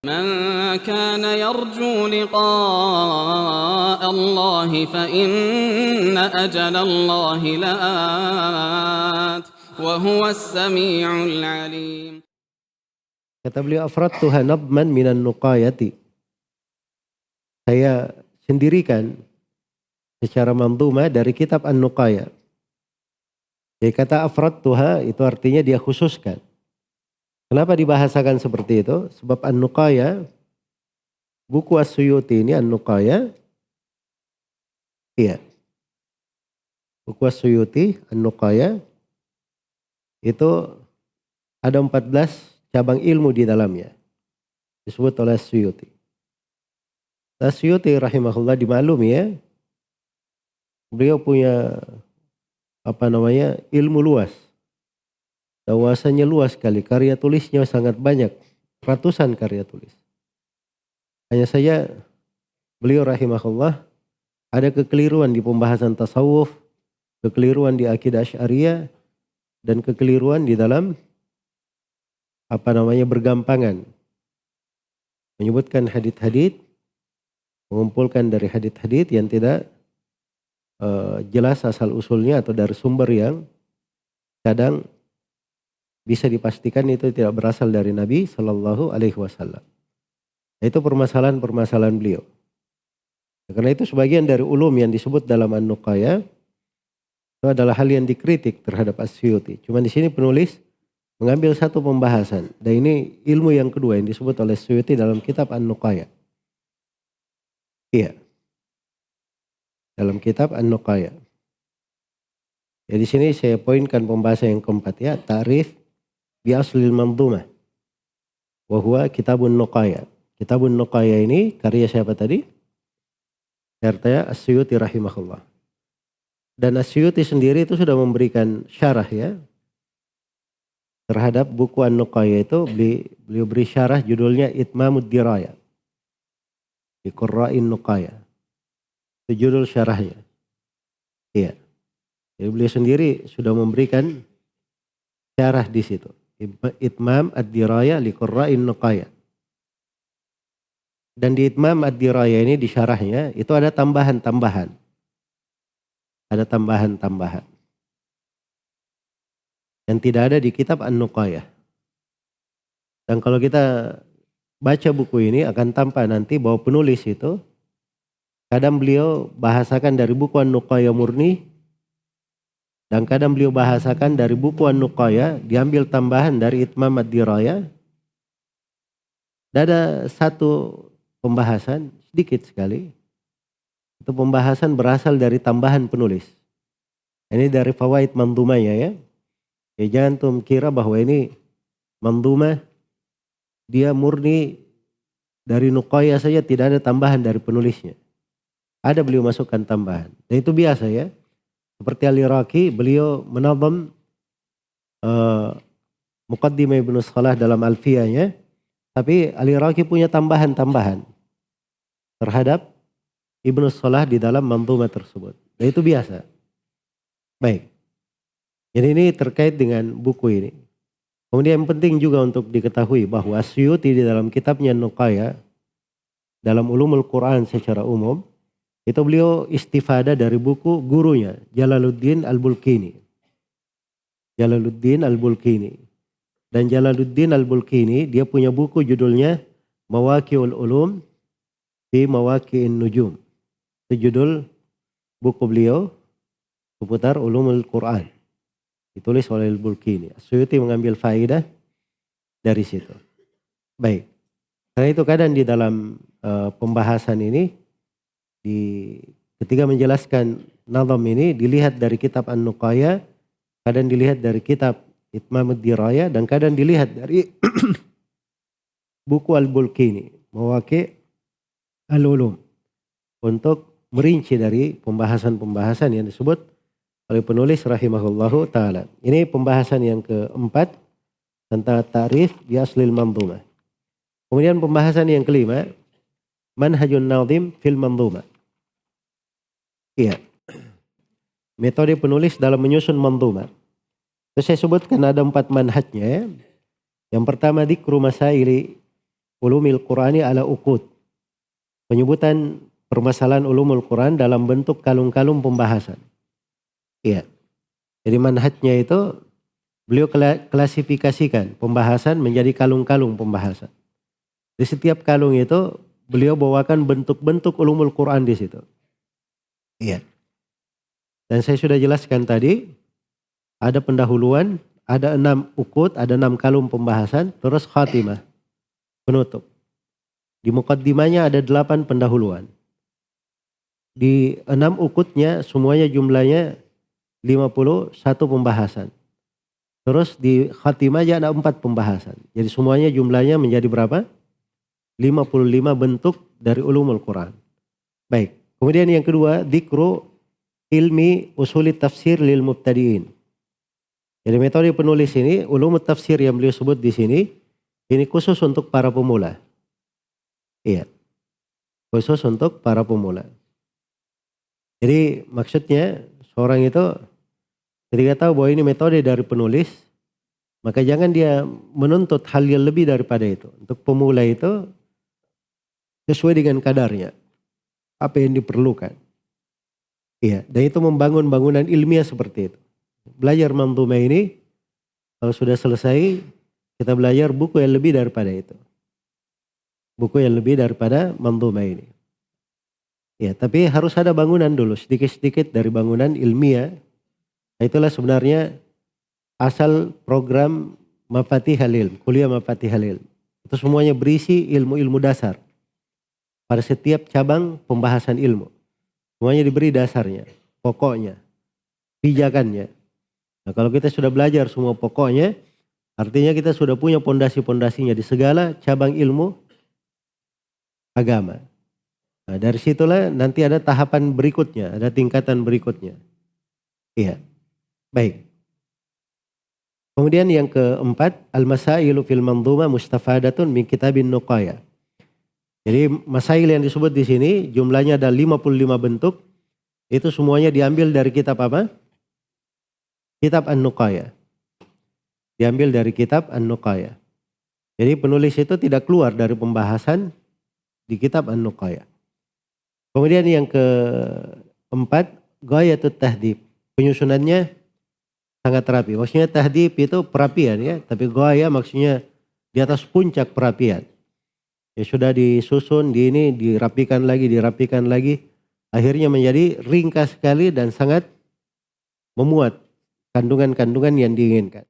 من كان يرجو لقاء الله فإن أجل الله لآت وهو السميع العليم. Kata beliau, afradtuha nadman minan nuqayati. Saya sendirikan secara mandhumah dari kitab An-Nuqaya. Jadi kata afradtuha itu artinya dia khususkan. Kenapa dibahasakan seperti itu? Sebab An-Nuqaya, buku As-Suyuti ini An-Nuqaya. Iya. Buku As-Suyuti An-Nuqaya itu ada 14 cabang ilmu di dalamnya. Disebut oleh As-Suyuti. As-Suyuti rahimahullah dimaklumi ya. Beliau punya ilmu luas. Wawasannya luas sekali. Karya tulisnya sangat banyak. Ratusan karya tulis. Hanya saja beliau rahimahullah ada kekeliruan di pembahasan tasawuf, kekeliruan di akidah Asy'ariyah, dan kekeliruan di dalam bergampangan. Menyebutkan hadits-hadits, mengumpulkan dari hadits-hadits yang tidak jelas asal usulnya atau dari sumber yang kadang bisa dipastikan itu tidak berasal dari Nabi Shallallahu Alaihi Wasallam. Itu permasalahan-permasalahan beliau. Karena itu sebagian dari ulum yang disebut dalam An-Nuqaya itu adalah hal yang dikritik terhadap As-Suyuti. Cuma di sini penulis mengambil satu pembahasan. Dan ini ilmu yang kedua yang disebut oleh As-Suyuti dalam kitab An-Nuqaya. Iya. Dalam kitab An-Nuqaya. Ya, di sini saya poinkan pembahasan yang keempat ya, ta'rif bi aslil mandhumah wa huwa kitabun Nuqaya. Kitabun Nuqaya ini karya siapa tadi? Karya As-Suyuti rahimahullah. Dan As-Suyuti sendiri itu sudah memberikan syarah ya terhadap buku An-Nuqaya itu. Beliau beri syarah judulnya Itmamud Diraya bi Qurra'in Nuqaya. Itu judul syarahnya. Iya. Jadi beliau sendiri sudah memberikan syarah di situ. Itmam ad-diraya li Qurra'in Nuqaya. Dan di Itmam ad-diraya ini di syarahnya itu ada tambahan-tambahan. Ada tambahan-tambahan. Yang tidak ada di kitab An-Nuqaya. Dan kalau kita baca buku ini akan tampak nanti bahwa penulis itu kadang beliau bahasakan dari buku An-Nuqaya murni, dan kadang beliau bahasakan dari buku An-Nuqaya, diambil tambahan dari Itmam ad-Diraya. Dan ada satu pembahasan, sedikit sekali. Itu pembahasan berasal dari tambahan penulis. Ini dari fawaid mandhumahnya ya. Ya jangan tuh kira bahwa ini mandhumah, dia murni dari Nuqaya saja, tidak ada tambahan dari penulisnya. Ada beliau masukkan tambahan. Dan itu biasa ya. Seperti Al-Iraqi, beliau menazam Muqaddimah Ibnu Salah dalam Alfiyahnya. Tapi Al-Iraqi punya tambahan-tambahan terhadap Ibnu Salah di dalam mandhumah tersebut. Dan itu biasa. Baik. Jadi ini terkait dengan buku ini. Kemudian yang penting juga untuk diketahui bahwa As-Suyuti di dalam kitabnya Nuqaya, dalam ulumul Quran secara umum, itu beliau istifadah dari buku gurunya Jalaluddin Al-Bulkini. Jalaluddin Al-Bulkini. Dan Jalaluddin Al-Bulkini dia punya buku judulnya Mawaqi'ul Ulum fi Mawaqi'in Nujum. Itu judul buku beliau seputar ulumul Quran. Ditulis oleh Al-Bulkini. As-Suyuti mengambil faedah dari situ. Baik. Karena itu kadang di dalam pembahasan ini ketika menjelaskan nazam ini dilihat dari kitab An-Nuqaya, kadang dilihat dari kitab Itmamud Diraya, dan kadang dilihat dari buku Al-Bulkini, Mawaqi' Al-Ulum, untuk merinci dari pembahasan-pembahasan yang disebut oleh penulis rahimahullahu ta'ala. Ini pembahasan yang keempat tentang ta'rif bi aslil mandhumah. Kemudian pembahasan yang kelima, manhajun nazim fil mandhumah. Iya. Metode penulis dalam menyusun mandhumah. Terus saya sebutkan ada 4 manhajnya. Yang pertama dzikru masaili ulumil Qur'ani ala uqud. Penyebutan permasalahan ulumul Quran dalam bentuk kalung-kalung pembahasan. Iya. Jadi manhajnya itu beliau klasifikasikan pembahasan menjadi kalung-kalung pembahasan. Di setiap kalung itu beliau bawakan bentuk-bentuk ulumul Quran di situ. Iya. Dan saya sudah jelaskan tadi, ada pendahuluan, ada 6 ukut, ada 6 kalung pembahasan, terus khatimah, penutup. Di muqaddimahnya ada 8 pendahuluan. Di 6 ukutnya semuanya jumlahnya 51 pembahasan. Terus di khatimahnya ada 4 pembahasan. Jadi semuanya jumlahnya menjadi berapa? 55 bentuk dari ulumul Quran. Baik. Kemudian yang kedua, dzikru ilmi usuli tafsir lil mubtadiin. Jadi metode penulis ini, ulumut tafsir yang beliau sebut di sini, ini khusus untuk para pemula. Iya. Khusus untuk para pemula. Jadi maksudnya seorang itu ketika tahu bahwa ini metode dari penulis, maka jangan dia menuntut hal yang lebih daripada itu. Untuk pemula itu sesuai dengan kadarnya. Apa yang diperlukan. Iya, dan itu membangun bangunan ilmiah seperti itu. Belajar manzumah ini, kalau sudah selesai, kita belajar buku yang lebih daripada itu. Buku yang lebih daripada manzumah ini. Ya, tapi harus ada bangunan dulu, sedikit-sedikit dari bangunan ilmiah. Itulah sebenarnya asal program Mafatihul Ilm, kuliah Mafatihul Ilm. Itu semuanya berisi ilmu-ilmu dasar. Pada setiap cabang pembahasan ilmu. Semuanya diberi dasarnya, pokoknya, pijakannya. Nah, kalau kita sudah belajar semua pokoknya, artinya kita sudah punya pondasi-pondasinya di segala cabang ilmu agama. Nah, dari situlah nanti ada tahapan berikutnya, ada tingkatan berikutnya. Iya. Baik. Kemudian yang keempat, al-masailu fil manzumah mustafadatun min kitabin nuqaya. Jadi masail yang disebut di sini jumlahnya ada 55 bentuk. Itu semuanya diambil dari kitab apa? Kitab An-Nuqaya. Diambil dari kitab An-Nuqaya. Jadi penulis itu tidak keluar dari pembahasan di kitab An-Nuqaya. Kemudian yang keempat, Ghayatut Tahdhib. Penyusunannya sangat rapi. Maksudnya tahdhib itu perapian ya. Tapi ghaya maksudnya di atas puncak perapian. Ya sudah disusun, dirapikan lagi. Akhirnya menjadi ringkas sekali dan sangat memuat kandungan-kandungan yang diinginkan.